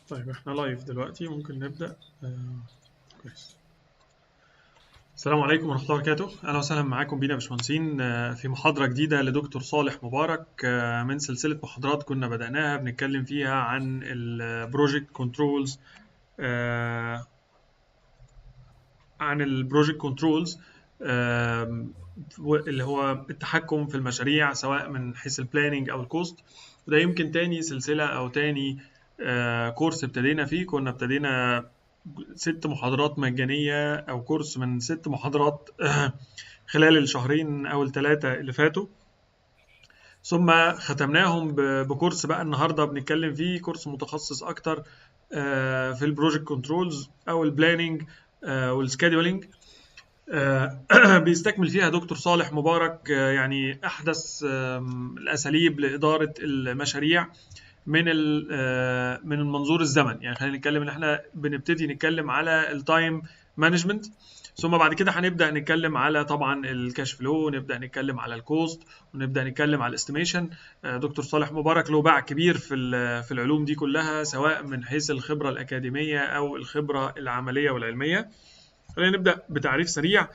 طيب احنا لايف دلوقتي، ممكن نبدأ. كويس. السلام عليكم ورحمة الله وبركاته. أهلا وسهلا معاكم بينا يا باشمهندسين في محاضرة جديدة لدكتور صالح مبارك من سلسلة محاضرات كنا بدأناها بنتكلم فيها عن البروجكت كنترولز، عن البروجكت كنترولز اللي هو التحكم في المشاريع سواء من حيث البلاننج أو الكوست. وده يمكن تاني سلسلة أو تاني كورس ابتدينا فيه. كنا ابتدينا 6 محاضرات مجانية أو كورس من 6 محاضرات خلال الشهرين أو ال3 اللي فاتوا، ثم ختمناهم بكورس بقى النهاردة بنتكلم فيه، كورس متخصص أكتر في البروجكت كنترولز أو البلاننج والسكادولينج. بيستكمل فيها دكتور صالح مبارك يعني أحدث الأساليب لإدارة المشاريع من من المنظور الزمن. يعني خلينا نتكلم ان احنا بنبتدي نتكلم على التايم مانجمنت، ثم بعد كده هنبدا نتكلم على طبعا الكاش فلو، ونبدا نتكلم على الكوست، ونبدا نتكلم على الاستيميشن. دكتور صالح مبارك له باع كبير في العلوم دي كلها، سواء من حيث الخبره الاكاديميه او الخبره العمليه والعلميه. خلينا نبدا بتعريف سريع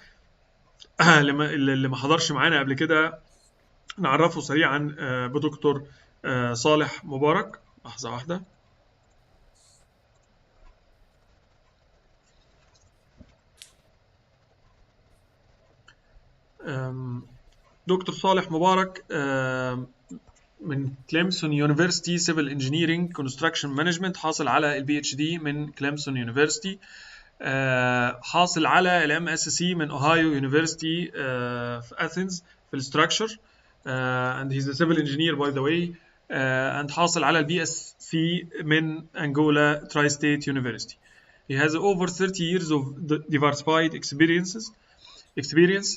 اللي ما حضرش معانا قبل كده، نعرفه سريعا بدكتور صالح مبارك. لحظة واحدة. دكتور صالح مبارك من كليمسون يونيفرسيتي سيفل انجينيرنج كونستراكشن مانجمنت، حاصل على البي اتش دي من كليمسون يونيفرسيتي، حاصل على الام اس سي من اوهايو يونيفرسيتي في اثينز في الستراكشر، and he's a civil engineer by the way, and حاصل على البي اس سي من انجولا تراي ستيت يونيفرسيتي. He has over 30 years of diversified experience,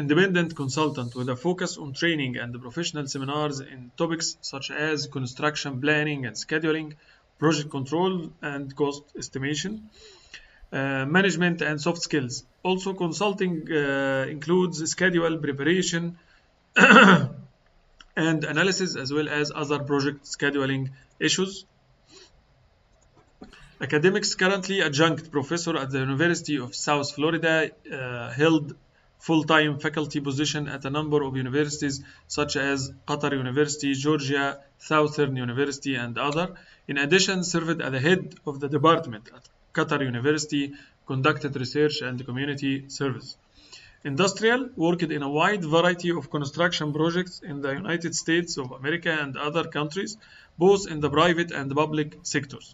independent consultant with a focus on training and professional seminars in topics such as construction planning and scheduling, project control and cost estimation, management and soft skills. Also consulting includes schedule preparation and analysis, as well as other project scheduling issues. Academics: currently adjunct professor at the University of South Florida, held full-time faculty position at a number of universities such as Qatar University, Georgia Southern University, and other. In addition, served as the head of the department at Qatar University, conducted research and community service. Industrial: worked in a wide variety of construction projects in the United States of America and other countries, both in the private and public sectors.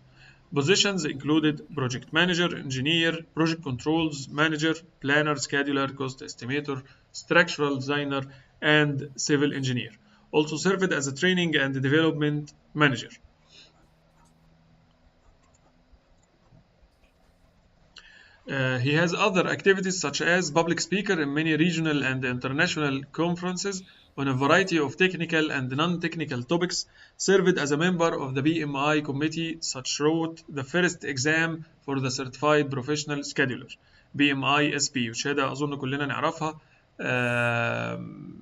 Positions included project manager, engineer, project controls manager, planner, scheduler, cost estimator, structural designer, and civil engineer. Also served as a training and development manager. He has other activities such as public speaker in many regional and international conferences on a variety of technical and non-technical topics, served as a member of the PMI committee, such wrote the first exam for the Certified Professional Scheduler PMI SP، وشهادة أظن كلنا نعرفها.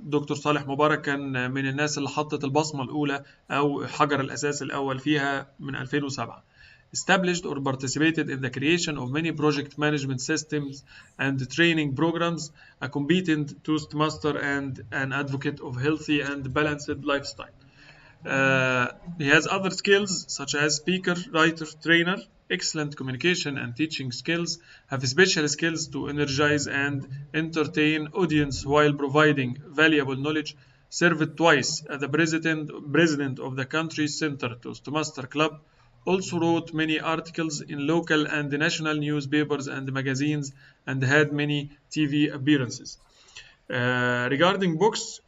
دكتور صالح مبارك كان من الناس اللي حطت البصمة الأولى أو حجر الأساس الأول فيها من 2007. Established or participated in the creation of many project management systems and training programs, a competent Toastmaster and an advocate of healthy and balanced lifestyle. He has other skills such as speaker, writer, trainer, excellent communication and teaching skills, have special skills to energize and entertain audience while providing valuable knowledge, served twice as the president of the country's Center Toastmaster Club, also wrote many articles in local and national newspapers and magazines, and had many TV appearances. Regarding books,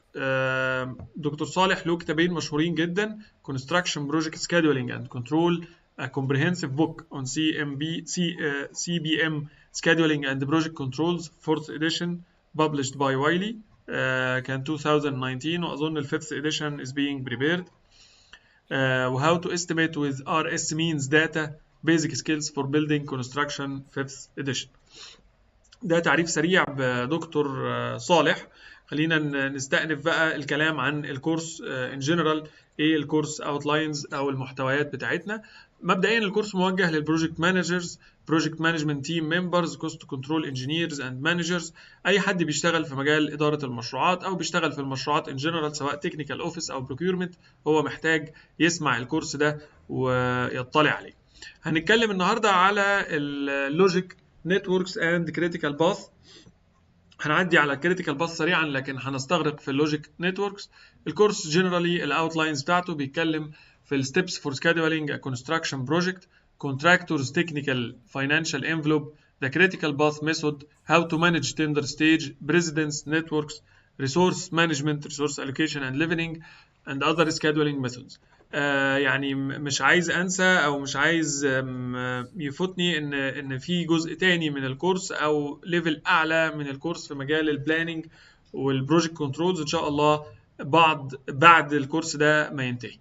دكتور صالح له كتابين مشهورين جدا: Construction Project Scheduling and Control, a comprehensive book on CBM Scheduling and Project Controls, 4th edition, published by Wiley, كان 2019، وأظن ال 5th edition is being prepared. How to estimate with RS means data, basic skills for building construction, 5th edition. ده تعريف سريع بدكتور صالح. خلينا نستأنف بقى الكلام عن الكورس in general. ايه الكورس اوتلاينز او المحتويات بتاعتنا. مبدئيا الكورس موجه للبروجكت مانجرز، بروجكت مانجمنت تيم ممبرز، كوست كنترول انجينيرز اند مانجرز، اي حد بيشتغل في مجال اداره المشروعات او بيشتغل في المشروعات ان جنرال، سواء تكنيكال اوفيس او بروكيورمنت، هو محتاج يسمع الكورس ده ويطلع عليه. هنتكلم النهارده على اللوجيك نتوركس اند كريتيكال باث. هنعدي على الكريتيكال باث سريعا لكن هنستغرق في اللوجيك نتوركس. الكورس جنرالي الاوتلاينز بتاعته بيتكلم في الستبس فور scheduling a construction project, contractors technical financial envelope, the critical path method, how to manage tender stage, precedence networks, resource management, resource allocation and leveling, and other scheduling methods. يعني مش عايز انسى او مش عايز يفوتني ان في جزء تاني من الكورس او ليفل اعلى من الكورس في مجال البلاننج والبروجكت كنترولز ان شاء الله بعد الكورس ده ما ينتهي.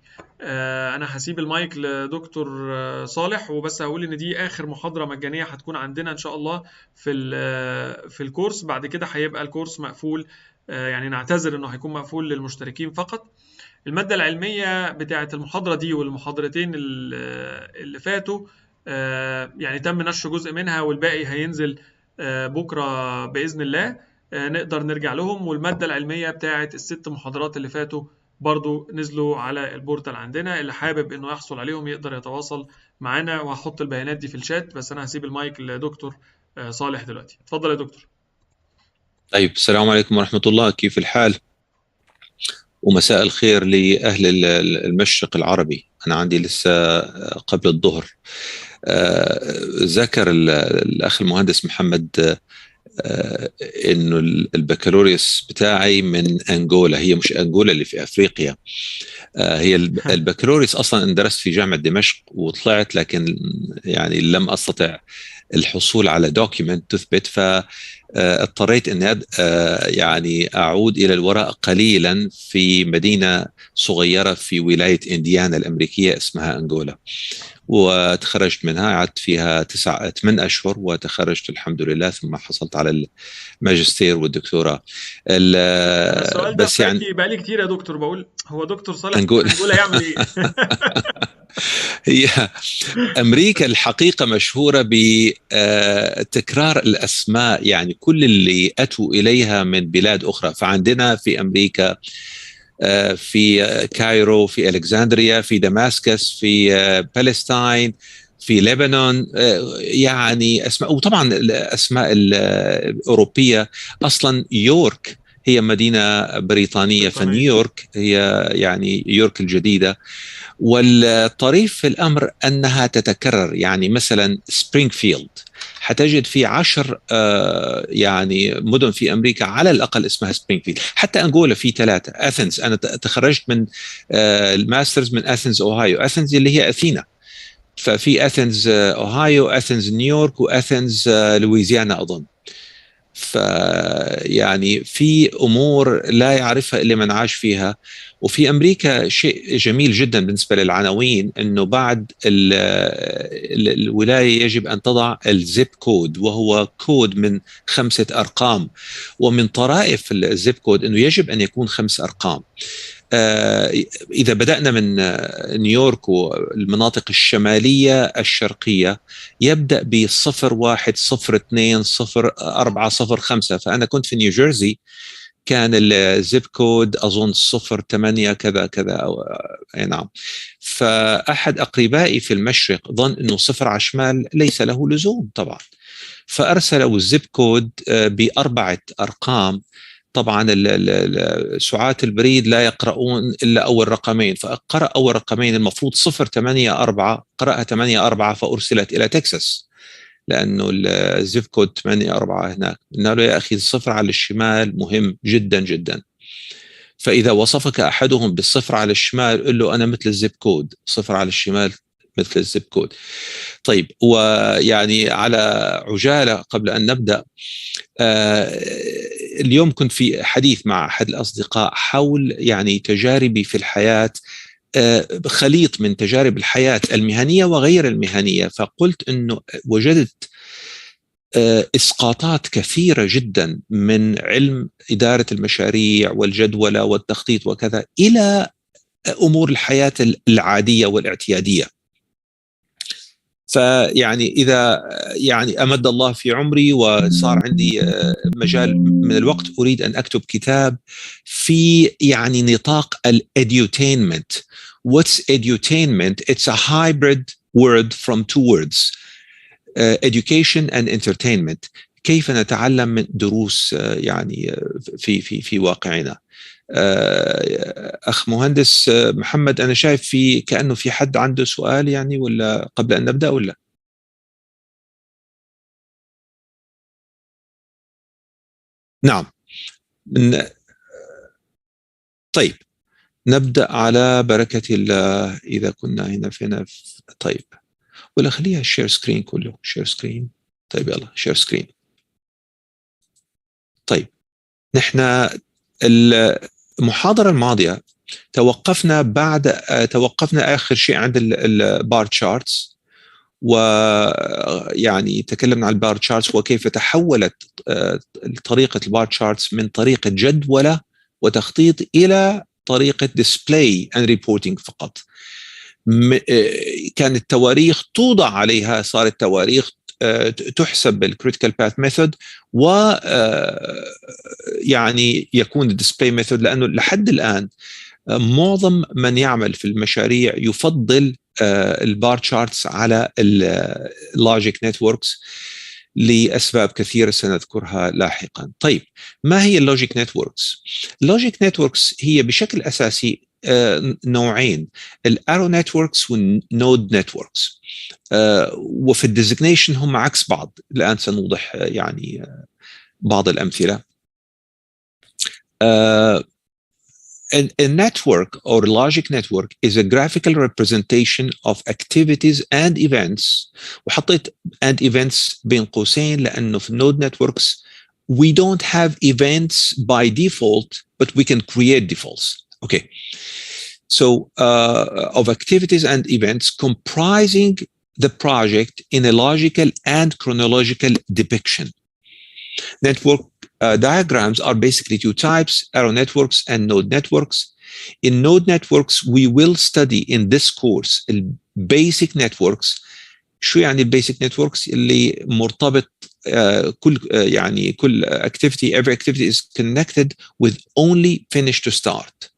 انا هسيب المايك لدكتور صالح، وبس هقول ان دي اخر محاضره مجانيه هتكون عندنا ان شاء الله في الكورس. بعد كده هيبقى الكورس مقفول، يعني نعتذر انه هيكون مقفول للمشتركين فقط. المادة العلمية بتاعة المحاضرة دي والمحاضرتين اللي فاتوا يعني تم نشر جزء منها والباقي هينزل بكرة بإذن الله، نقدر نرجع لهم. والمادة العلمية بتاعة الست محاضرات اللي فاتوا برضو نزلوا على البورتال عندنا، اللي حابب انه يحصل عليهم يقدر يتواصل معنا، وهحط البيانات دي في الشات. بس انا هسيب المايك لدكتور صالح دلوقتي. اتفضل يا دكتور. طيب، السلام عليكم ورحمة الله، كيف الحال؟ ومساء الخير لأهل المشرق العربي. أنا عندي لسه قبل الظهر. ذكر الأخ المهندس محمد إنه البكالوريوس بتاعي من أنغولا. هي مش أنغولا اللي في أفريقيا، هي البكالوريوس أصلا اندرست في جامعة دمشق وطلعت، لكن يعني لم أستطع الحصول على دوكيمنت تثبت، فاضطريت اني يعني اعود الى الوراء قليلا في مدينه صغيره في ولايه انديانا الامريكيه اسمها انغولا، وتخرجت منها. قعدت فيها 8 اشهر وتخرجت الحمد لله، ثم حصلت على الماجستير والدكتوراه. السؤال ده بس في يعني بالي بقالي كتير يا دكتور، بقول هو دكتور صالح انغولا أنجولا يعمل ايه؟ هي أمريكا الحقيقة مشهورة بتكرار الأسماء، يعني كل اللي أتوا إليها من بلاد أخرى. فعندنا في أمريكا في كايرو، في ألكسندريا، في دماسكس، في فلسطين، في لبنان، يعني أسماء. وطبعا الأسماء الأوروبية، أصلا يورك هي مدينة بريطانية، فنيويورك هي يعني يورك الجديدة. والطريف في الأمر أنها تتكرر، يعني مثلا سبرينغفيلد حتجد في 10 يعني مدن في أمريكا على الأقل اسمها سبرينغفيلد. حتى أنغولا في 3. أثينز، أنا تخرجت من الماسترز من أثينز أوهايو. أثينز اللي هي أثينا، ففي أثينز أوهايو، أثينز نيويورك، وأثينز لويزيانا أظن. فيعني في أمور لا يعرفها إلا من عاش فيها. وفي أمريكا شيء جميل جدا بالنسبة للعناوين، أنه بعد الولاية يجب أن تضع الزيب كود، وهو كود من 5 أرقام. ومن طرائف الزيب كود أنه يجب أن يكون 5 أرقام. إذا بدأنا من نيويورك والمناطق الشمالية الشرقية يبدأ ب0 1 0 2 0 4 0 5. فأنا كنت في نيوجيرسي، كان الزيب كود أظن 0 8 كذا كذا أي نعم. فأحد أقربائي في المشرق ظن أنه 0 على الشمال ليس له لزوم طبعا، فأرسلوا الزيب كود ب4 أرقام. طبعا سعاة البريد لا يقرؤون إلا أول رقمين، فقرأ أول رقمين، المفروض 0 8 4، قرأها 8 4، فأرسلت إلى تكساس لأنه الزيب كود 8 4 هناك. قلنا له يا أخي 0 على الشمال مهم جدا جدا، فإذا وصفك أحدهم بال0 على الشمال قل له أنا مثل الزيب كود، 0 على الشمال مثل الزيب كود. طيب، ويعني على عجالة قبل أن نبدأ، اليوم كنت في حديث مع أحد الأصدقاء حول يعني تجاربي في الحياة، خليط من تجارب الحياة المهنية وغير المهنية. فقلت أنه وجدت إسقاطات كثيرة جدا من علم إدارة المشاريع والجدولة والتخطيط وكذا إلى أمور الحياة العادية والاعتيادية. فيعني إذا يعني أمد الله في عمري وصار عندي مجال من الوقت، أريد أن أكتب كتاب في يعني نطاق الإديوتينمنت. What's edutainment? It's a hybrid word from two words, education and entertainment. كيف نتعلم من دروس يعني في واقعنا. أخ مهندس محمد، أنا شايف في كأنه في حد عنده سؤال يعني، ولا قبل أن نبدأ ولا؟ نعم. طيب نبدأ على بركة الله. إذا كنا هنا فينا طيب، ولا خليها شير سكرين كله، شير سكرين. طيب يلا شير سكرين. طيب نحن المحاضرة الماضية توقفنا آخر شيء عند البار تشارتس، ويعني تكلمنا عن البار تشارتس وكيف تحولت طريقة البار تشارتس من طريقة جدولة وتخطيط إلى طريقة display and reporting فقط. كانت التواريخ توضع عليها، صارت تواريخ تحسب بالكريتيكال باث ميثود، و يعني يكون الديسبلاي ميثود، لانه لحد الان معظم من يعمل في المشاريع يفضل البار تشارتس على اللوجيك نتوركس لاسباب كثيره سنذكرها لاحقا. طيب ما هي اللوجيك نتوركس؟ اللوجيك نتوركس هي بشكل اساسي نوعين، الارو نتوركس والنود نتوركس، وفي الديزيجنيشن هم عكس بعض. الآن سنوضح يعني بعض الأمثلة. A network or logic network is a graphical representation of activities and events. وحطيت and events بين قوسين لأنه في node networks we don't have events by default, but we can create defaults. Okay. So of activities and events comprising the project in a logical and chronological depiction. Network diagrams are basically two types, arrow networks and node networks. In node networks, we will study in this course basic networks. شو يعني basic networks؟ اللي مرتبط كل activity, every activity is connected with only finish to start.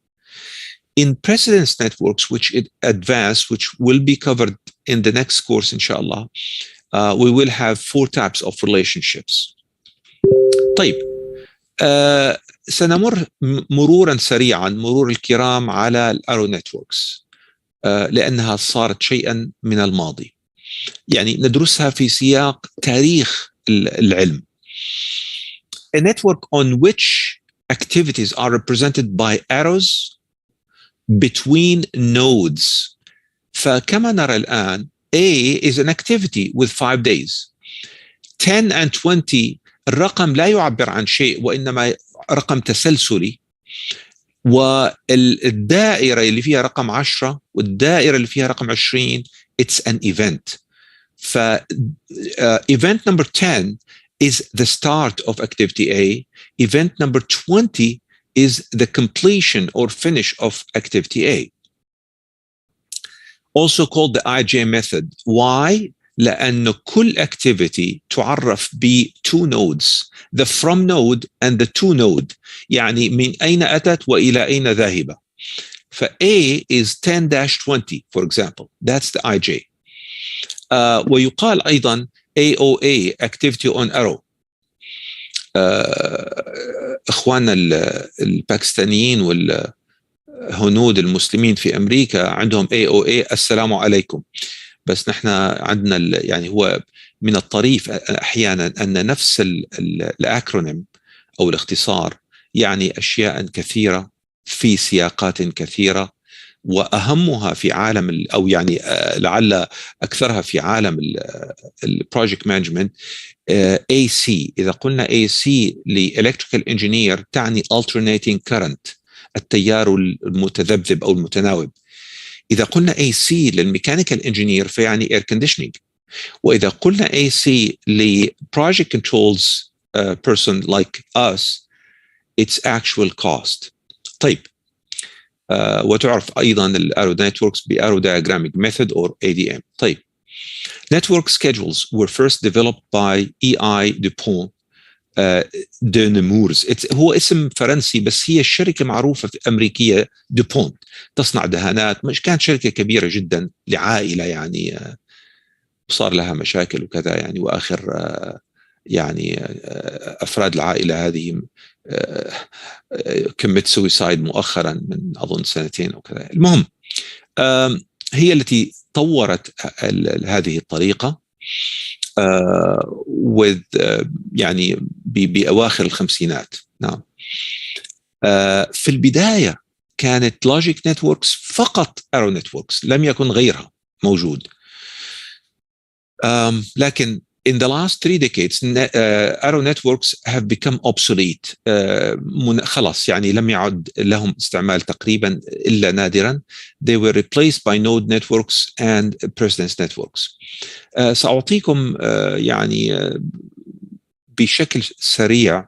In precedence networks, which is advanced, which will be covered in the next course, inshallah, we will have 4 types of relationships. طيب سنمر مرورا سريعا مرور الكرام على الارو نتوركس لأنها صارت شيئا من الماضي، يعني ندرسها في سياق تاريخ العلم. A network on which activities are represented by arrows between nodes. فكما نرى الآن A is an activity with 5 days. 10 and 20 الرقم لا يعبر عن شيء وإنما رقم تسلسلي، والدائرة اللي فيها رقم 10 والدائرة اللي فيها رقم 20 it's an event. ف event number 10 is the start of activity A. Event number 20 is the completion or finish of activity A. Also called the IJ method. Why? لأن كل activity تعرف ب 2 nodes, the from node and the to node. يعني من أين أتت وإلى أين ذاهبة. ف A is 10-20 for example. That's the IJ. ويقال أيضا AOA, activity on arrow. إخواننا الباكستانيين والهنود المسلمين في أمريكا عندهم AOA السلام عليكم، بس نحن عندنا يعني هو من الطريف أحيانا أن نفس الأكرونيم أو الاختصار يعني أشياء كثيرة في سياقات كثيرة، وأهمها في عالم أو يعني لعل أكثرها في عالم البروجكت مانجمنت AC. إذا قلنا AC لإلكتريكال انجينير تعني alternating current، التيار المتذبذب أو المتناوب. إذا قلنا AC للميكانيكال انجينير فيعني air conditioning. وإذا قلنا AC لproject controls person like us it's actual cost. طيب وتعرف أيضا الارو networks بارو diagrammic method or ADM. طيب network schedules were first developed by E.I. Dupont de Nemours. هو اسم فرنسي بس هي الشركة معروفة في أمريكية دوبونت، تصنع دهانات، مش كانت شركة كبيرة جدا لعائلة يعني صار لها مشاكل وكذا يعني، وآخر يعني أفراد العائلة هذه كمت سويسايد مؤخرا من أظن 2 أو كذا. المهم هي التي طورت هذه الطريقة يعني بأواخر الخمسينات. نعم. في البداية كانت لوجيك نتوركس فقط أرو نتوركس، لم يكن غيرها موجود. لكن in the last 3 decades arrow networks have become obsolete. خلاص يعني لم يعد لهم استعمال تقريبا إلا نادرا. They were replaced by node networks and precedence networks. سأعطيكم يعني بشكل سريع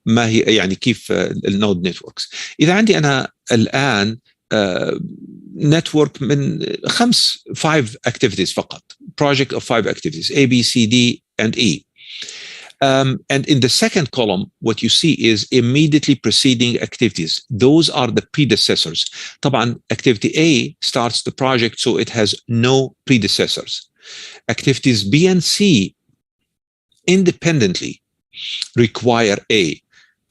ما هي يعني كيف النود نتوركس. إذا عندي أنا الآن network من 5 activities فقط, project of 5 activities, A, B, C, D, and E. And in the second column, what you see is immediately preceding activities. Those are the predecessors. طبعا activity A starts the project, so it has no predecessors. Activities B and C independently require A.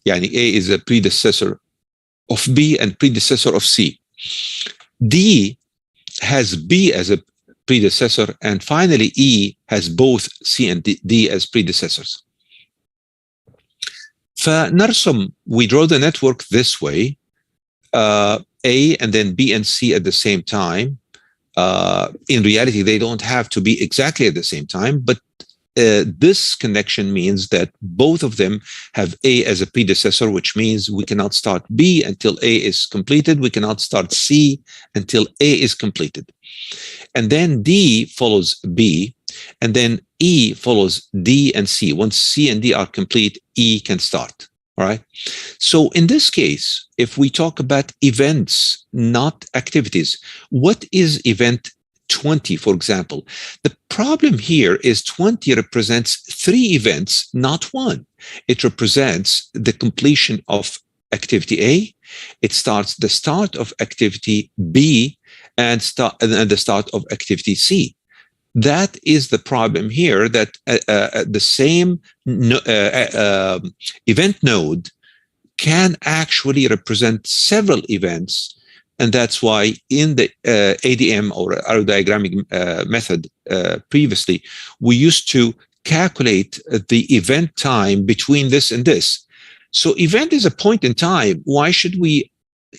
يعني A is a predecessor of B and predecessor of C. D has B as a predecessor, and finally E has both C and D as predecessors. فنرسم, we draw the network this way, A and then B and C at the same time. In reality, they don't have to be exactly at the same time, but this connection means that both of them have A as a predecessor, which means we cannot start B until A is completed. We cannot start C until A is completed. And then D follows B, and then E follows D and C. Once C and D are complete, E can start. All right. So in this case, if we talk about events, not activities, what is event 20, for example? The problem here is 20 represents 3 events, not 1. It represents the completion of activity A. It starts the start of activity B and the start of activity C. That is the problem here, that the same event node can actually represent several events. And that's why in the ADM or arrow diagrammic method previously, we used to calculate the event time between this and this. So event is a point in time. Why should we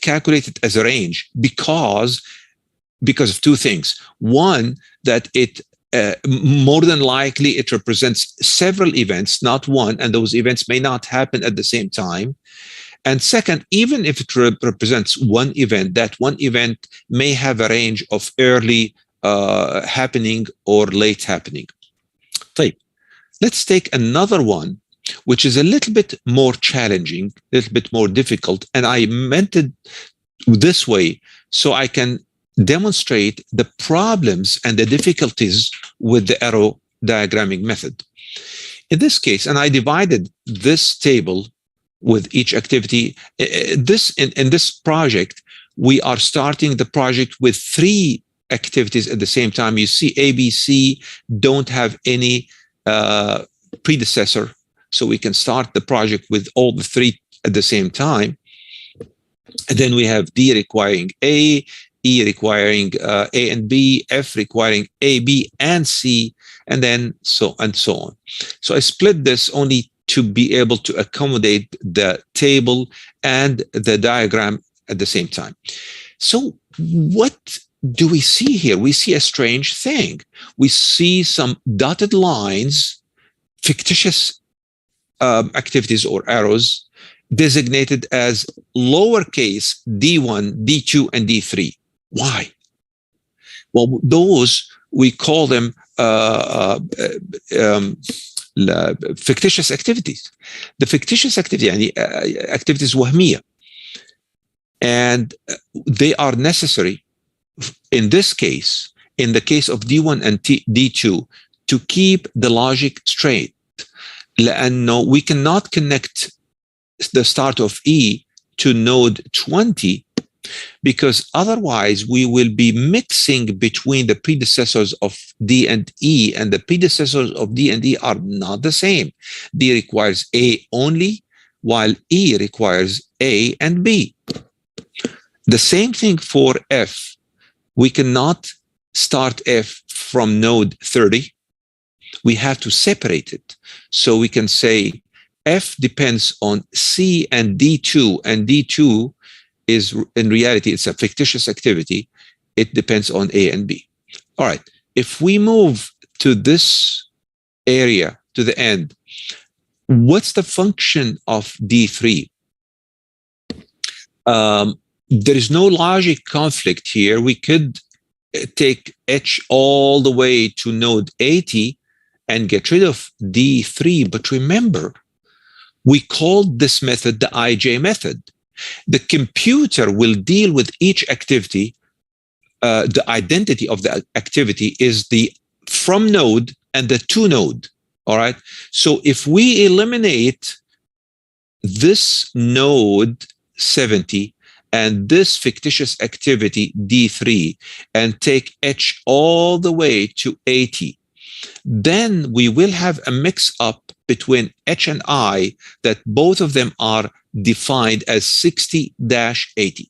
calculate it as a range? Because of 2 things. One, that it more than likely it represents several events, not one, and those events may not happen at the same time. And second, even if it represents 1 event, that 1 event may have a range of early happening or late happening. طيب, let's take another one, which is a little bit more challenging, a little bit more difficult. And I meant it this way so I can demonstrate the problems and the difficulties with the arrow diagrammic method. In this case, and I divided this table with each activity. In this project, we are starting the project with 3 activities at the same time. You see A, B, C don't have any predecessor, so we can start the project with all the 3 at the same time. And then we have D requiring A, E requiring A and B, F requiring A, B, and C, and then so on. So I split this only to be able to accommodate the table and the diagram at the same time. So what do we see here? We see a strange thing. We see some dotted lines, fictitious activities or arrows designated as lowercase d1, d2, and d3. Why? Well, those, we call them fictitious activities. The fictitious activity, يعني activities وهمية. and they are necessary in this case, in the case of D1 and D2, to keep the logic straight. لأنه we cannot connect the start of E to node 20, because otherwise we will be mixing between the predecessors of D and E, and the predecessors of D and E are not the same. D requires A only, while E requires A and B. The same thing for F. We cannot start F from node 30. We have to separate it. So we can say F depends on C and D2, and D2 is, in reality, it's a fictitious activity. It depends on A and B. All right. If we move to this area, to the end, what's the function of D3? There is no logic conflict here. We could take H all the way to node 80 and get rid of D3. But remember, we called this method the IJ method. The computer will deal with each activity. The identity of the activity is the from node and the to node. All right. So if we eliminate this node 70 and this fictitious activity D3 and take H all the way to 80, then we will have a mix-up between H and I that both of them are defined as 60-80.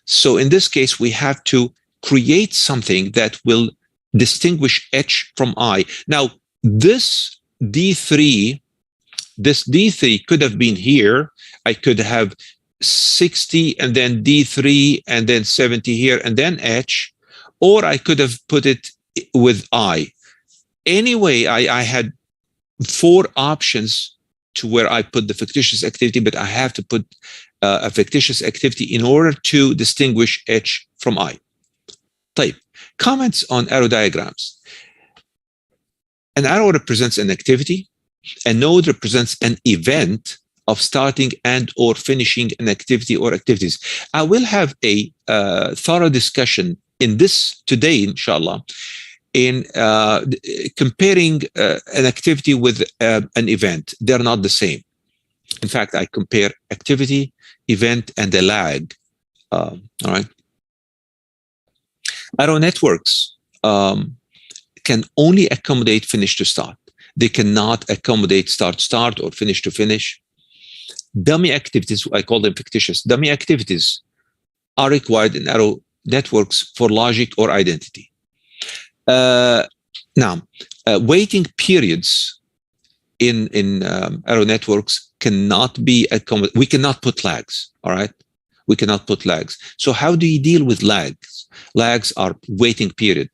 So in this case, we have to create something that will distinguish H from I. Now, this D3 could have been here. I could have 60 and then D3 and then 70 here and then H, or I could have put it with I. Anyway, I had 4 options to where I put the fictitious activity, but I have to put a fictitious activity in order to distinguish H from I. Type. Comments on arrow diagrams. An arrow represents an activity. A node represents an event of starting and or finishing an activity or activities. I will have a thorough discussion in this today, inshallah, in comparing an activity with an event. They're not the same. In fact, I compare activity, event, and a lag. All right. Arrow networks can only accommodate finish to start. They cannot accommodate start or finish to finish. Dummy activities, I call them fictitious. Dummy activities are required in arrow networks for logic or identity. Now, waiting periods in arrow networks cannot be accommodated. We cannot put lags, all right? We cannot put lags. So how do you deal with lags? Lags are waiting period,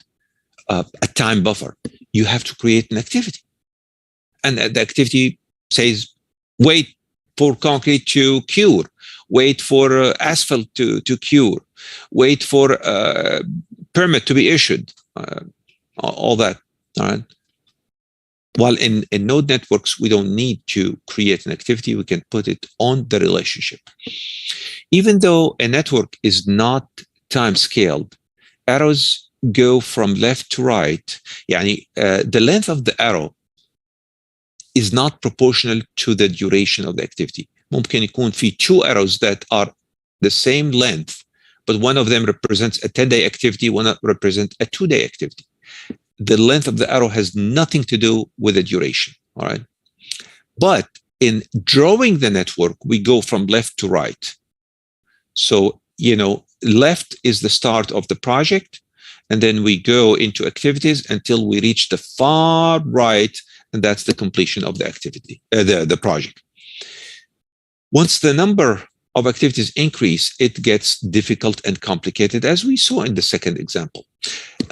a time buffer. You have to create an activity. And the activity says, wait for concrete to cure, wait for asphalt to cure, wait for permit to be issued, all that, all right? While in node networks, we don't need to create an activity, we can put it on the relationship. Even though a network is not time-scaled, arrows go from left to right. Yani, the length of the arrow is not proportional to the duration of the activity. ممكن يكون في 2 arrows that are the same length, but one of them represents a 10-day activity, one represents a 2-day activity. The length of the arrow has nothing to do with the duration, all right? But in drawing the network, we go from left to right. So, you know, left is the start of the project, and then we go into activities until we reach the far right, and that's the completion of the activity, the project. Once the number of activities increase, it gets difficult and complicated, as we saw in the second example.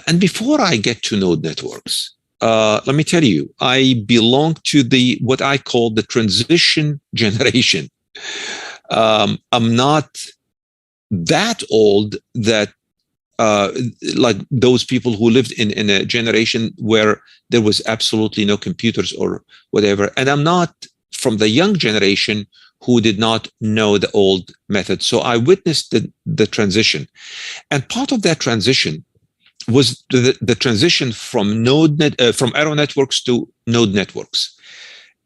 And before I get to node networks, let me tell you, I belong to what I call the transition generation. I'm not that old that like those people who lived in a generation where there was absolutely no computers or whatever. And I'm not from the young generation who did not know the old method. So I witnessed the transition. And part of that transition was the transition from from arrow networks to node networks.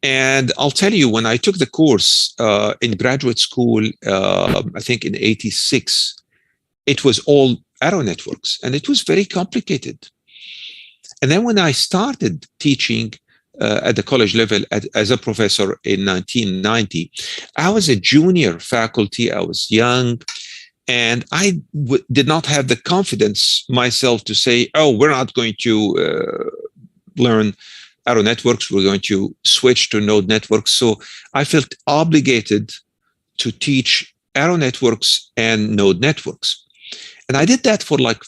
And I'll tell you, when I took the course in graduate school, I think in '86, it was all arrow networks, and it was very complicated. And then when I started teaching at the college level as a professor in 1990, I was a junior faculty. I was young, and I did not have the confidence myself to say, oh, we're not going to learn arrow networks. We're going to switch to node networks. So I felt obligated to teach arrow networks and node networks. And I did that for like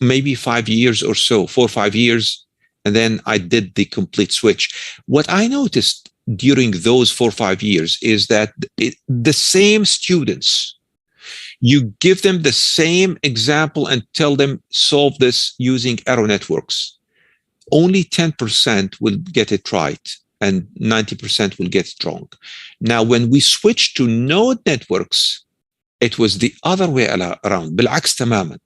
maybe 5 years or so, 4 or 5 years. And then I did the complete switch. What I noticed during those 4 or 5 years is that the same students, you give them the same example and tell them solve this using arrow networks. Only 10% will get it right and 90% will get it wrong. Now, when we switched to node networks, it was the other way around. بالعكس تماما.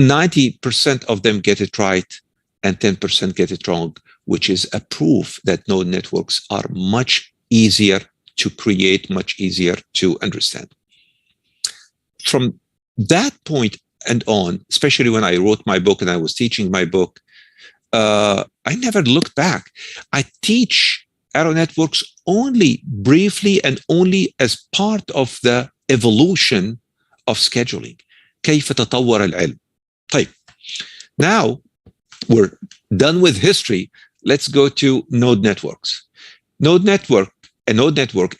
90% of them get it right and 10% get it wrong, which is a proof that node networks are much easier to create, much easier to understand. From that point and on, especially when I wrote my book and I was teaching my book, I never looked back. I teach arrow networks only briefly and only as part of the evolution of scheduling. كيف تطور العلم. طيب. Now we're done with history. Let's go to node networks. A node network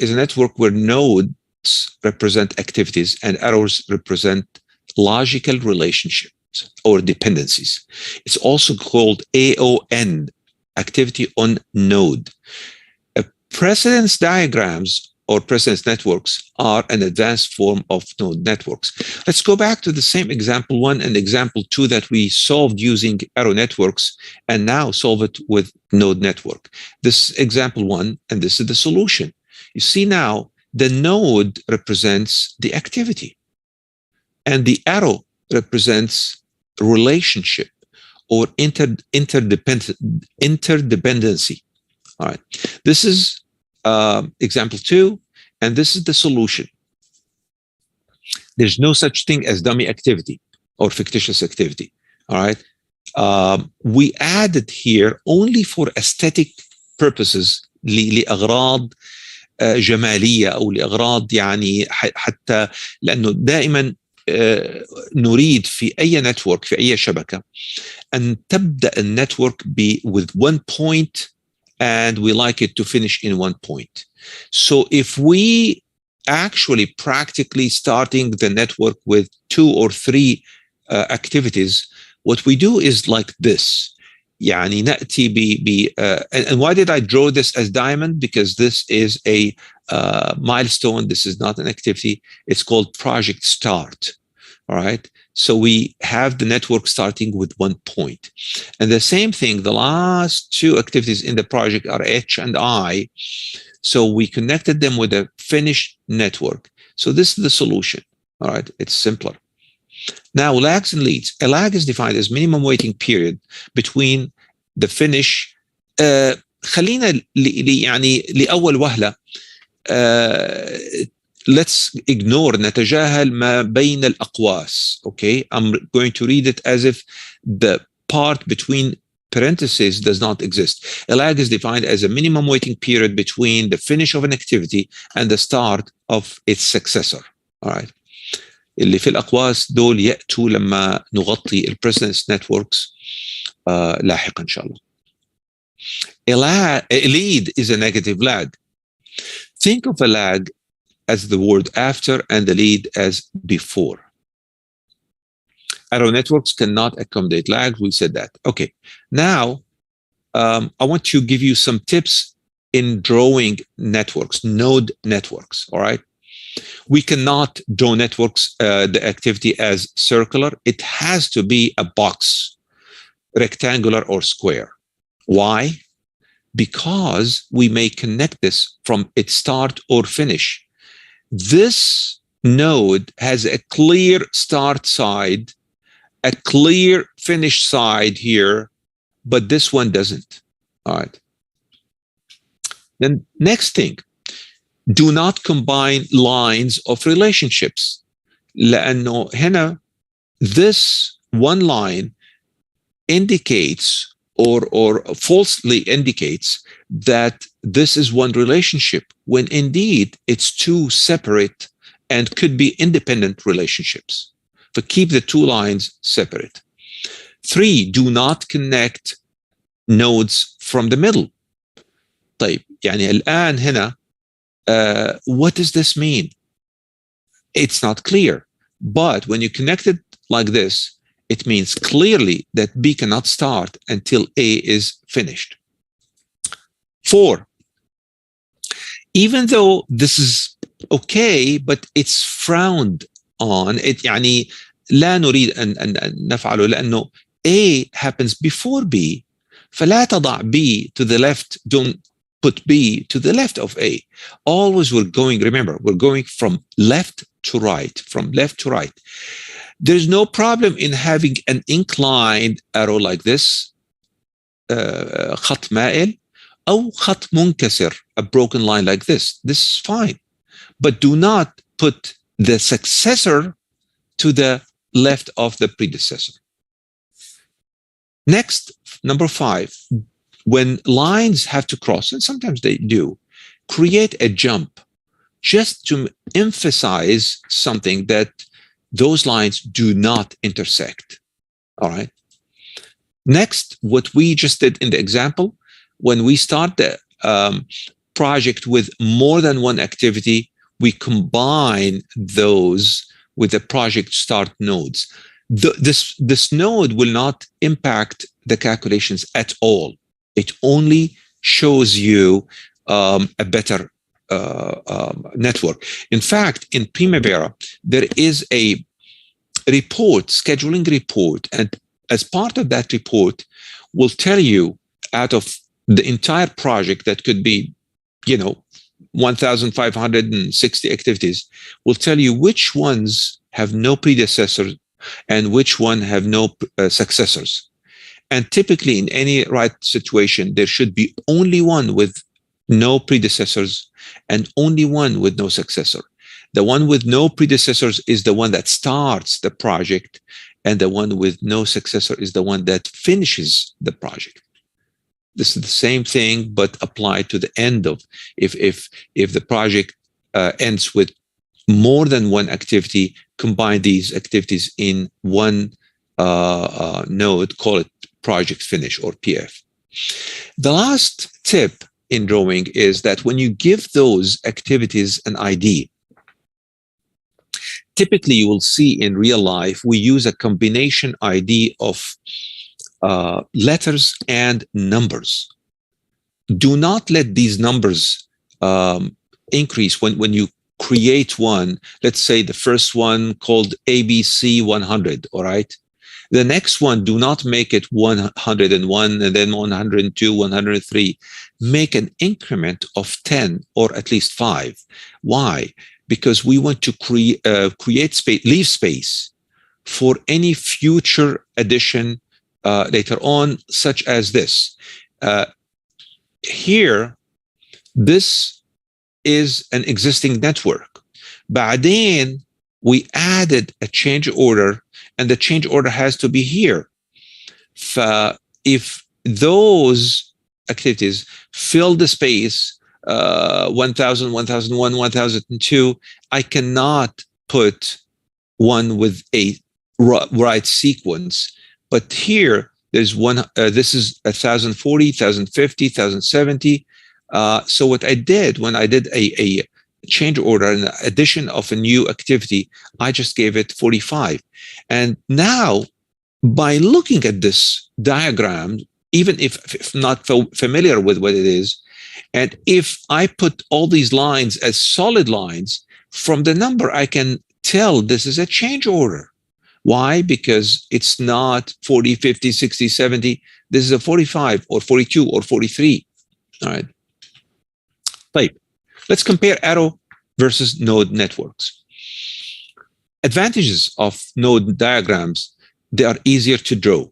is a network where nodes represent activities and arrows represent logical relationships or dependencies. It's also called AON, activity on node. Precedence diagrams or precedence networks are an advanced form of node networks. Let's go back to the same example 1 and example 2 that we solved using arrow networks and now solve it with node network. This example 1, and this is the solution. You see now the node represents the activity and the arrow represents relationship or interdependency. All right. This is example 2, and this is the solution. There's no such thing as dummy activity or fictitious activity. All right. We added here only for aesthetic purposes, لأغراض جمالية أو لأغراض يعني حتى لأنه دائما نريد في أي نتورك في أي شبكة أن تبدأ النتورك with one point and we like it to finish in one point. So if we actually practically starting the network with 2 or 3 activities, what we do is like this. يعني نأتي and why did I draw this as diamond? Because this is a milestone. This is not an activity. It's called project start. All right. So we have the network starting with one point. And the same thing, the last 2 activities in the project are H and I. So we connected them with a finished network. So this is the solution. All right. It's simpler. Now, lags and leads. A lag is defined as minimum waiting period between the finish. خلينا يعني لأول وهلة let's ignore نتجاهل ما بين الأقواس. Okay, I'm going to read it as if the part between parentheses does not exist. A lag is defined as a minimum waiting period between the finish of an activity and the start of its successor. All right. اللي في الأقواس دول يأتوا لما نغطي البريسيدنس نتوركس لاحقا إن شاء الله. A lead is a negative lag. Think of a lag as the word after and the lead as before. Arrow networks cannot accommodate lag. We said that. Okay. Now, I want to give you some tips in drawing networks, node networks. All right. We cannot draw networks, the activity as circular. It has to be a box, rectangular or square. Why? because we may connect this from its start or finish. This node has a clear start side, a clear finish side here, but this one doesn't. All right. Then next thing, do not combine lines of relationships. لأنه هنا this one line indicates or falsely indicates that this is one relationship, when indeed it's two separate and could be independent relationships. But keep the two lines separate. 3, do not connect nodes from the middle. طيب يعني الآن هنا what does this mean? It's not clear. But when you connect it like this, it means clearly that B cannot start until A is finished. 4, even though this is okay, but it's frowned on, it يعني لا نريد أن نفعله لأنه A happens before B, فلا تضع B to the left, don't put B to the left of A. Always remember, we're going from left to right, from left to right. There's no problem in having an inclined arrow like this, خط مائل, أو خط منكسر, a broken line like this. This is fine. But do not put the successor to the left of the predecessor. Next, number 5, when lines have to cross, and sometimes they do, create a jump just to emphasize something, that those lines do not intersect. All right. Next, what we just did in the example, when we start the project with more than one activity, we combine those with the project start nodes. This node will not impact the calculations at all. It only shows you a better network. In fact, in Primavera, there is a report, scheduling report, and as part of that report will tell you, out of the entire project that could be, 1,560 activities, will tell you which ones have no predecessors and which one have no successors. And typically in any right situation, there should be only one with no predecessors and only one with no successor. The one with no predecessors is the one that starts the project, and the one with no successor is the one that finishes the project. This is the same thing, but applied to the end of, if the project ends with more than one activity, combine these activities in one node, call it project finish or PF. The last tip in drawing is that when you give those activities an ID, typically you will see in real life, we use a combination ID of letters and numbers. Do not let these numbers increase when you create one. Let's say the first one called ABC 100, all right? The next one, do not make it 101 and then 102, 103. Make an increment of 10 or at least 5. Why? Because we want to create space, leave space for any future addition later on, such as this. Here, this is an existing network. بعدين, we added a change order, and the change order has to be here. If those activities fill the space, 1,000, 1,001, 1,002, I cannot put one with a right sequence. But here, there's one, this is 1,040, 1,050, 1,070. So what I did when I did a change order, an addition of a new activity, I just gave it 45. And now, by looking at this diagram, even if not familiar with what it is, and if I put all these lines as solid lines, from the number I can tell this is a change order. Why? Because it's not 40, 50, 60, 70. This is a 45 or 42 or 43. All right. طيب, let's compare arrow versus node networks. Advantages of node diagrams: they are easier to draw.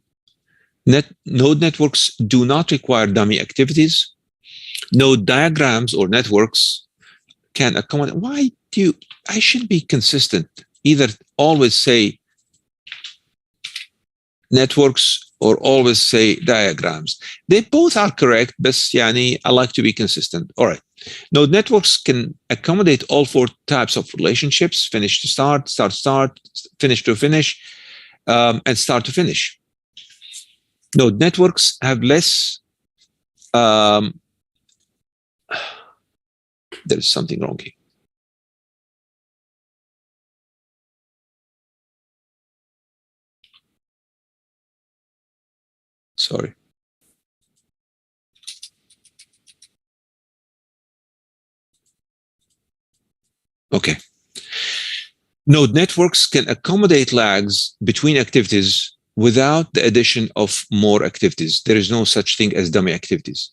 Node networks do not require dummy activities. Node diagrams or networks can accommodate. Why do you? I should be consistent. Either always say networks or always say diagrams. They both are correct, but yani, I like to be consistent. All right. Node networks can accommodate all four types of relationships: finish to start, start, finish to finish, and start to finish. Node networks have less. There's something wrong here. Sorry. Okay. Node networks can accommodate lags between activities without the addition of more activities. There is no such thing as dummy activities.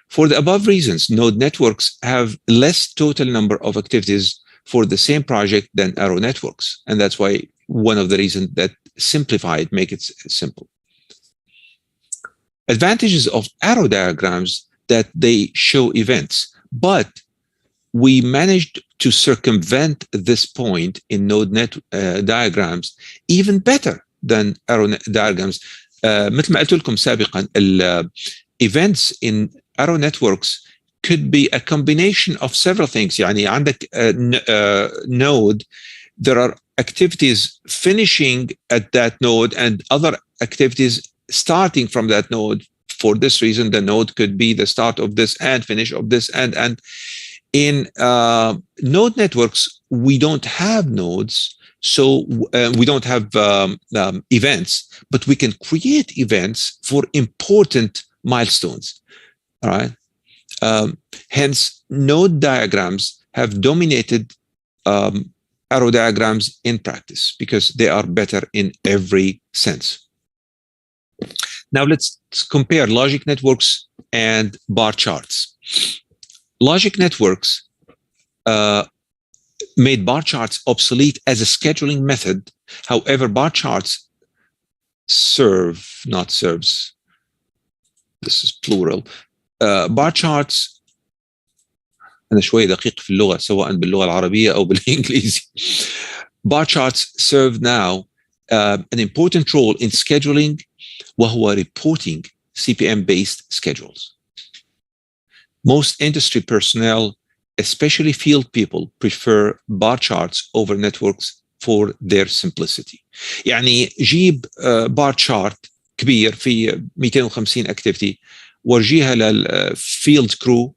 For the above reasons, node networks have less total number of activities for the same project than arrow networks. And that's why one of the reasons that simplified make it simple. Advantages of arrow diagrams: that they show events, but we managed to circumvent this point in node diagrams even better than arrow diagrams. مثل ما قلت لكم سابقا, events in arrow networks could be a combination of several things. يعني عندك node, there are activities finishing at that node and other activities starting from that node. For this reason, the node could be the start of this and finish of this. And in node networks, we don't have nodes, so we don't have events, but we can create events for important milestones. All right. Hence, node diagrams have dominated arrow diagrams in practice because they are better in every sense. Now let's compare logic networks and bar charts. Logic networks made bar charts obsolete as a scheduling method. However, bar charts not serves. This is plural. Bar charts. أنا شوي دقيق في اللغة سواء باللغة العربية أو بالإنجليزي. Bar charts serve now an important role in scheduling وهو reporting CPM-based schedules. Most industry personnel, especially field people, prefer bar charts over networks for their simplicity. يعني جيب bar chart كبير في 250 activity ورجيها للfield crew,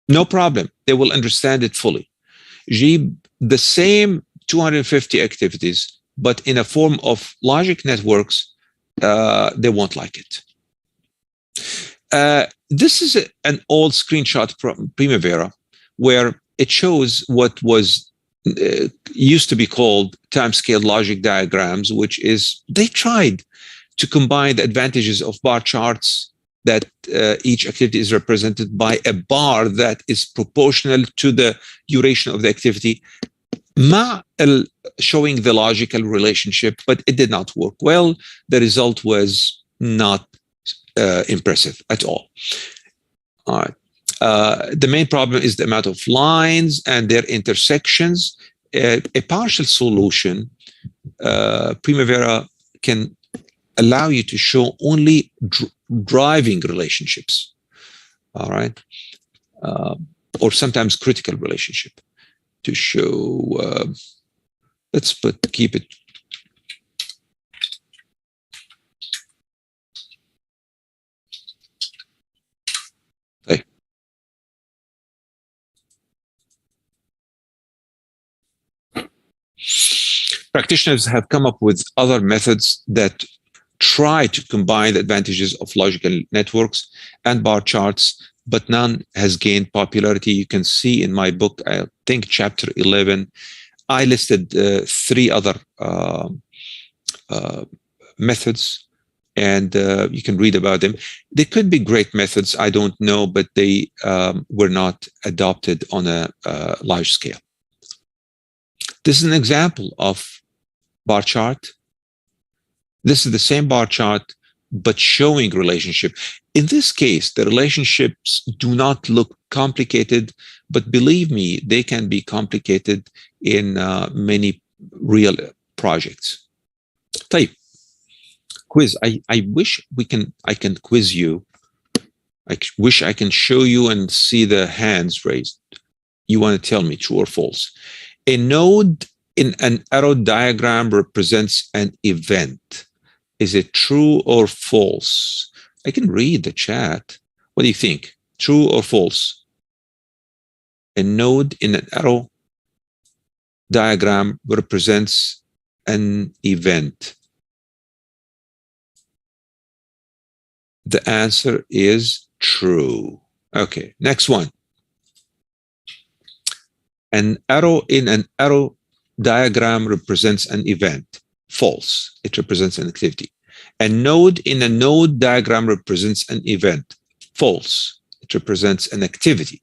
no problem, they will understand it fully. جيب the same 250 activities, but in a form of logic networks, they won't like it. This is an old screenshot from Primavera where it shows what was used to be called timescale logic diagrams, which is they tried to combine the advantages of bar charts, that each activity is represented by a bar that is proportional to the duration of the activity, showing the logical relationship, but it did not work well. The result was not impressive at all. All right. The main problem is the amount of lines and their intersections. A partial solution, Primavera can allow you to show only driving relationships, all right, or sometimes critical relationship to show. Let's keep it. Hey. Practitioners have come up with other methods that try to combine the advantages of logical networks and bar charts, but none has gained popularity. You can see in my book, I think chapter 11, I listed 3 other methods, and you can read about them. They could be great methods, I don't know, but they were not adopted on a large scale. This is an example of bar chart. This is the same bar chart, but showing relationship. In this case, the relationships do not look complicated, but believe me, they can be complicated in many real projects. طيب. Quiz. I wish I can quiz you. I wish I can show you and see the hands raised. You want to tell me true or false. A node in an arrow diagram represents an event. Is it true or false? I can read the chat. What do you think? True or false? A node in an arrow diagram represents an event. The answer is true. Okay, next one. An arrow in an arrow diagram represents an event. False. It represents an activity. A node in a node diagram represents an event. False. It represents an activity.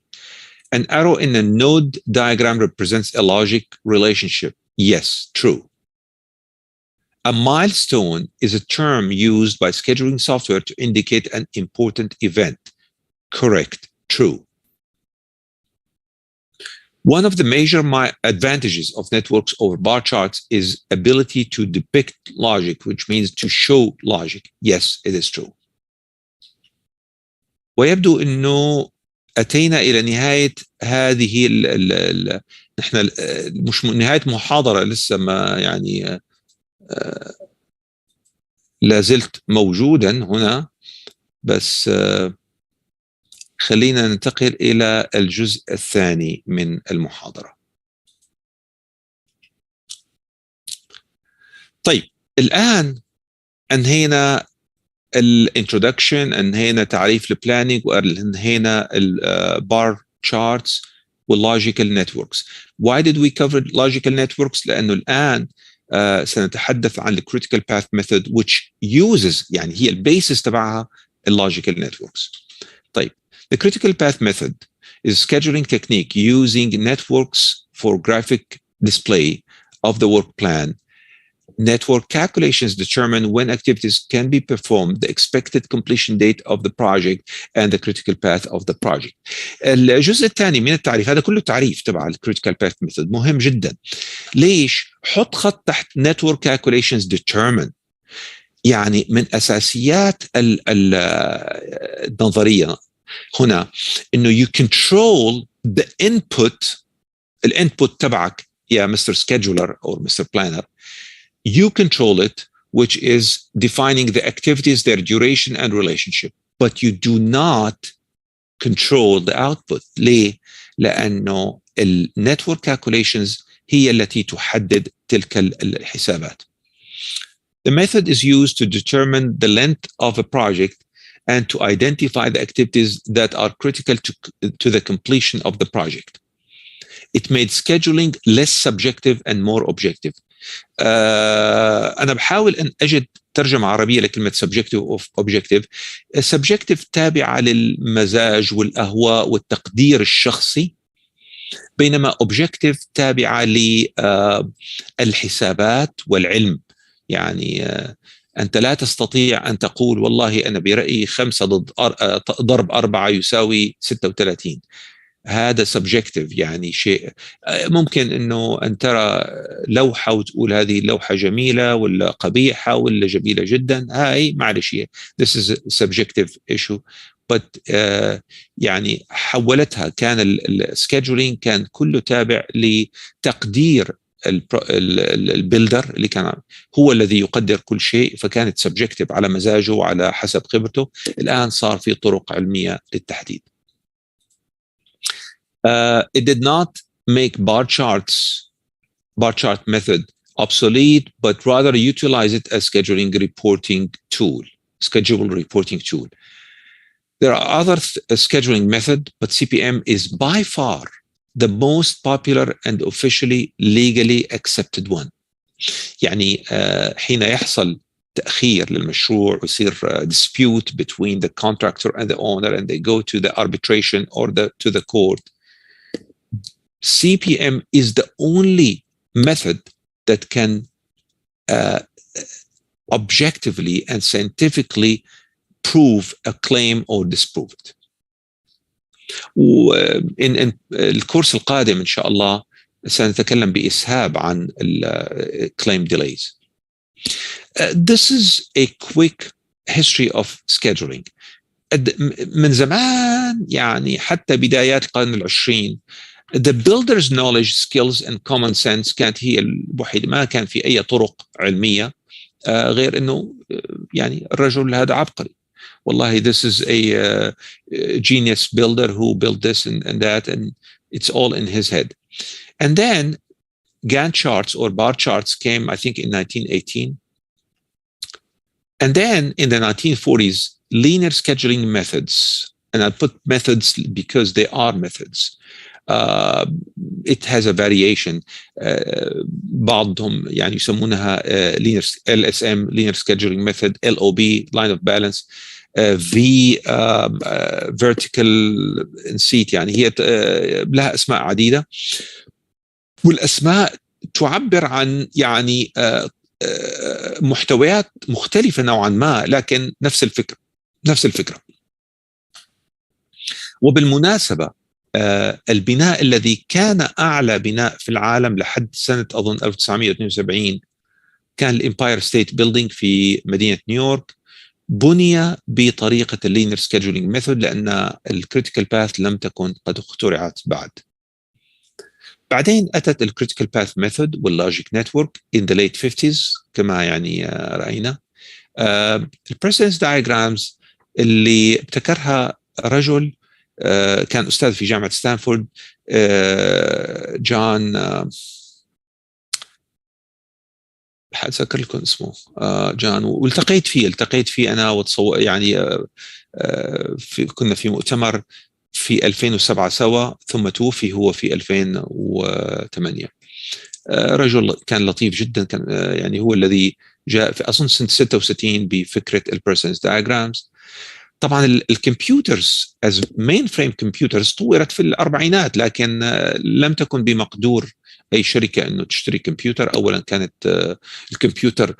An arrow in a node diagram represents a logic relationship. Yes, true. A milestone is a term used by scheduling software to indicate an important event. Correct. True. One of the major advantages of networks over bar charts is ability to depict logic, which means to show logic. Yes, it is true. ويبدو أنه أتينا إلى نهاية هذه نحن مش نهاية محاضرة لسه ما يعني لا زلت موجودا هنا بس خلينا ننتقل إلى الجزء الثاني من المحاضرة. طيب الآن أنهينا الانترودكشن، أنهينا تعريف البلانينج، وأنهينا البار charts واللوجيكال نتوركس. Why did we cover logical networks؟ لأنه الآن سنتحدث عن الكريتيكال باث ميثود which uses يعني هي البيسس تبعها اللوجيكال نتوركس. طيب the critical path method is a scheduling technique using networks for graphic display of the work plan. Network calculations determine when activities can be performed, the expected completion date of the project, and the critical path of the project. الجزء الثاني من التعريف، هذا كله تعريف تبع critical path method مهم جدا. ليش؟ حط خط تحت network calculations determine. يعني من أساسيات النظرية هنا إنه you control the input، الانبوت تبعك يا Mr. Scheduler or Mr. Planner. You control it, which is defining the activities, their duration and relationship, but you do not control the output. ليه؟ لأنه network calculations هي التي تحدد تلك الحسابات. The method is used to determine the length of a project and to identify the activities that are critical to the completion of the project. It made scheduling less subjective and more objective. أنا بحاول أن أجد ترجمة عربية لكلمة subjective of objective. subjective تابعة للمزاج والأهواء والتقدير الشخصي، بينما objective تابعة للحسابات والعلم. يعني أنت لا تستطيع أن تقول والله أنا برأيي 5 ضرب 4 يساوي 36. هذا subjective، يعني شيء ممكن أنه أن ترى لوحة وتقول هذه اللوحة جميلة ولا قبيحة ولا جميلة جدا، هاي معلش this is a subjective issue. but يعني حولتها، كان السكيدجولينج كان كله تابع لتقدير البيلدر اللي كان هو الذي يقدر كل شيء، فكانت subjective على مزاجه وعلى حسب خبرته. الآن صار في طرق علمية للتحديد. It did not make bar chart method obsolete, but rather utilize it as schedule reporting tool. There are other scheduling method, but CPM is by far the most popular and officially legally accepted one. يعني حين يحصل تأخير للمشروع ويصير dispute between the contractor and the owner and they go to the arbitration or to the court, CPM is the only method that can objectively and scientifically prove a claim or disprove it. وإن الكورس القادم إن شاء الله سنتكلم بإسهاب عن claim delays. This is a quick history of scheduling. من زمان يعني حتى بدايات القرن العشرين the builder's knowledge, skills and common sense كانت هي الوحيدة. ما كان في أي طرق علمية غير أنه يعني الرجل هذا عبقري. والله this is a genius builder who built this and that, and it's all in his head. And then Gantt charts or bar charts came, I think, in 1918. And then in the 1940s, linear scheduling methods, and I put methods because they are methods. It has a variation. بعضهم يعني يسمونها linear LSM, linear scheduling method, LOB, line of balance, V vertical seat. يعني هي لها أسماء عديدة، والأسماء تعبر عن يعني محتويات مختلفة نوعا ما، لكن نفس الفكرة. وبالمناسبة البناء الذي كان أعلى بناء في العالم لحد سنة أظن 1972 كان الإمباير ستيت بيلدينج في مدينة نيويورك، بني بطريقة اللينير سكيدجولينج ميثود لأن الكريتيكال باث لم تكن قد اخترعت بعد. بعدين أتت الكريتيكال باث ميثود واللوجيك نتورك in the late 50s كما يعني رأينا. البريسيدنس دايجرامز اللي ابتكرها رجل كان أستاذ في جامعة ستانفورد، جون، أذكر لكم اسمه جون، والتقيت فيه أنا يعني كنا في مؤتمر في 2007 سوا، ثم توفي هو في 2008. رجل كان لطيف جدا، كان يعني هو الذي جاء في أظن سنة 66 بفكرة البيرسونز دايجرامز. طبعا الكمبيوترز as mainframe computers طورت في الأربعينات، لكن لم تكن بمقدور أي شركة أنه تشتري كمبيوتر. أولا كانت الكمبيوتر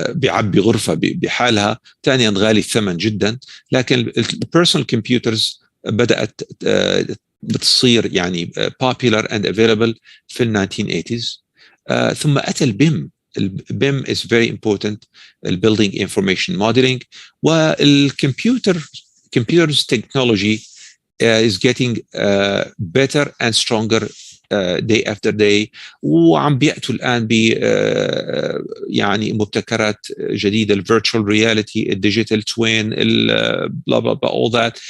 بيعبي غرفة بحالها، ثانيا غالي الثمن جدا، لكن البيرسونال كمبيوترز بدأت بتصير يعني popular and available في ال 1980s. ثم أتى البيم. البيم is very important, building information modeling. والكمبيوترز technology is getting better and stronger day after day. وعم بيأتوا الآن ب يعني مبتكرات جديدة، virtual reality, digital twin, blah blah blah, all that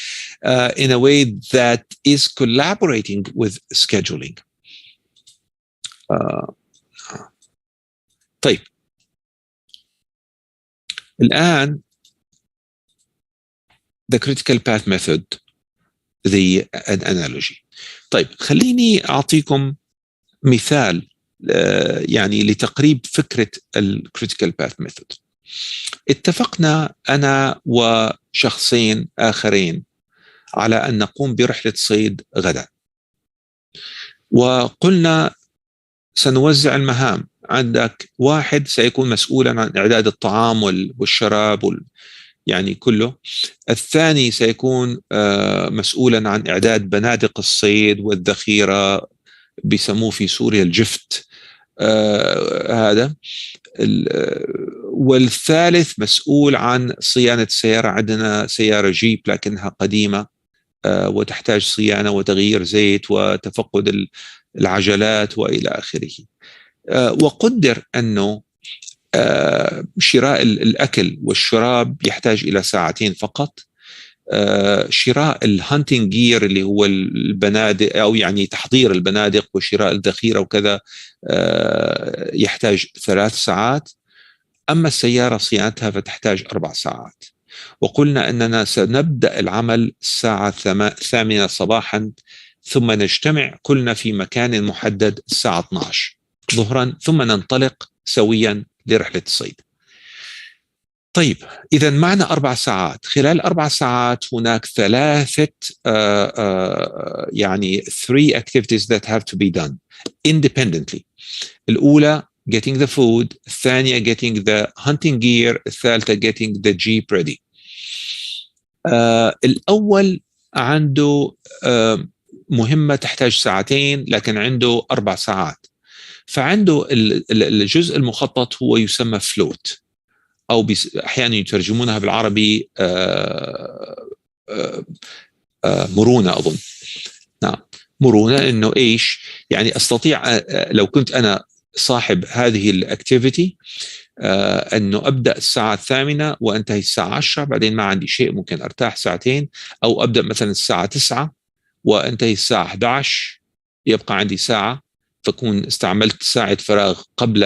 in a way that is collaborating with scheduling. طيب الآن the critical path method, the analogy. طيب خليني أعطيكم مثال يعني لتقريب فكرة critical path method. اتفقنا أنا وشخصين آخرين على أن نقوم برحلة صيد غدا، وقلنا سنوزع المهام. عندك واحد سيكون مسؤولا عن إعداد الطعام والشراب يعني كله، الثاني سيكون مسؤولا عن إعداد بنادق الصيد والذخيرة، بيسموه في سوريا الجفت هذا، والثالث مسؤول عن صيانة السيارة. عندنا سيارة جيب لكنها قديمة وتحتاج صيانة وتغيير زيت وتفقد العجلات وإلى آخره. وقدر أنه شراء الأكل والشراب يحتاج إلى 2 ساعات فقط. شراء الهانتينج جير اللي هو البنادق أو يعني تحضير البنادق وشراء الذخيرة وكذا يحتاج 3 ساعات. أما السيارة صيانتها فتحتاج 4 ساعات. وقلنا أننا سنبدأ العمل الساعة 8 صباحا، ثم نجتمع كلنا في مكان محدد الساعة 12 ظهرا، ثم ننطلق سويا لرحلة الصيد. طيب إذا معنا 4 ساعات. خلال 4 ساعات هناك يعني 3 activities that have to be done independently. الأولى getting the food، الثانية getting the hunting gear، الثالثة getting the jeep ready. الأول عنده مهمة تحتاج 2 ساعتين لكن عنده 4 ساعات. فعنده الجزء المخطط هو يسمى float، أو أحيانا يترجمونها بالعربي مرونة أظن. نعم، مرونة. إنه إيش يعني؟ أستطيع لو كنت أنا صاحب هذه الأكتيفيتي أنه أبدأ الساعة 8 وأنتهي الساعة 10، بعدين ما عندي شيء، ممكن أرتاح 2 ساعتين، أو أبدأ مثلا الساعة 9 وأنتهي الساعة 11، يبقى عندي ساعة، فكون استعملت ساعة فراغ قبل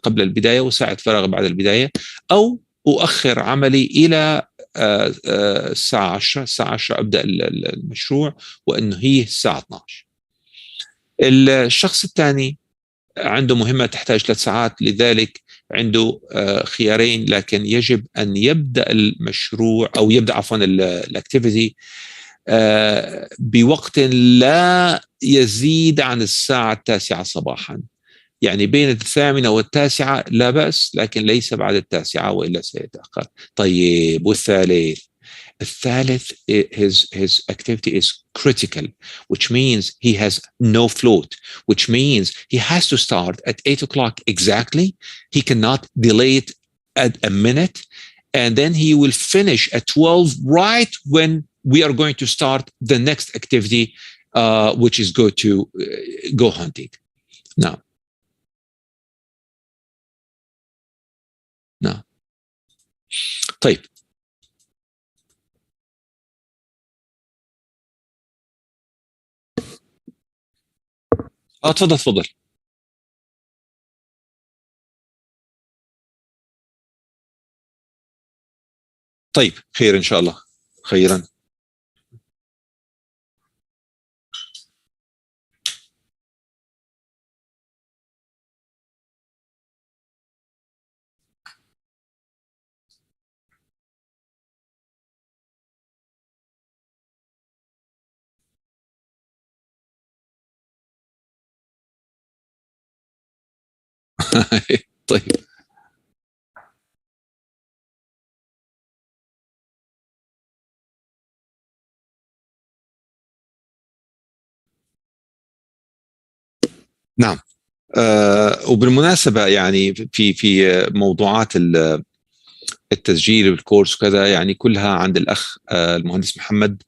البداية وساعة فراغ بعد البداية، أو أؤخر عملي إلى الساعة 10. الساعة 10 أبدأ المشروع وأنهيه الساعة 12. الشخص الثاني عنده مهمة تحتاج 3 ساعات، لذلك عنده خيارين، لكن يجب أن يبدأ المشروع أو يبدأ عفوا الأكتيفيتي بوقت لا يزيد عن الساعة 9 صباحا. يعني بين 8 و9 لا بأس، لكن ليس بعد 9 وإلا سيتأخر. طيب والثالث؟ الثالث his activity is critical, which means he has no float, which means he has to start at 8 o'clock exactly. He cannot delay it at a minute, and then he will finish at 12 right when we are going to start the next activity, which is go hunting. Now طيب تفضل. طيب خير إن شاء الله، خيرا. طيب نعم. وبالمناسبة يعني في موضوعات التسجيل والكورس وكذا، يعني كلها عند الأخ المهندس محمد.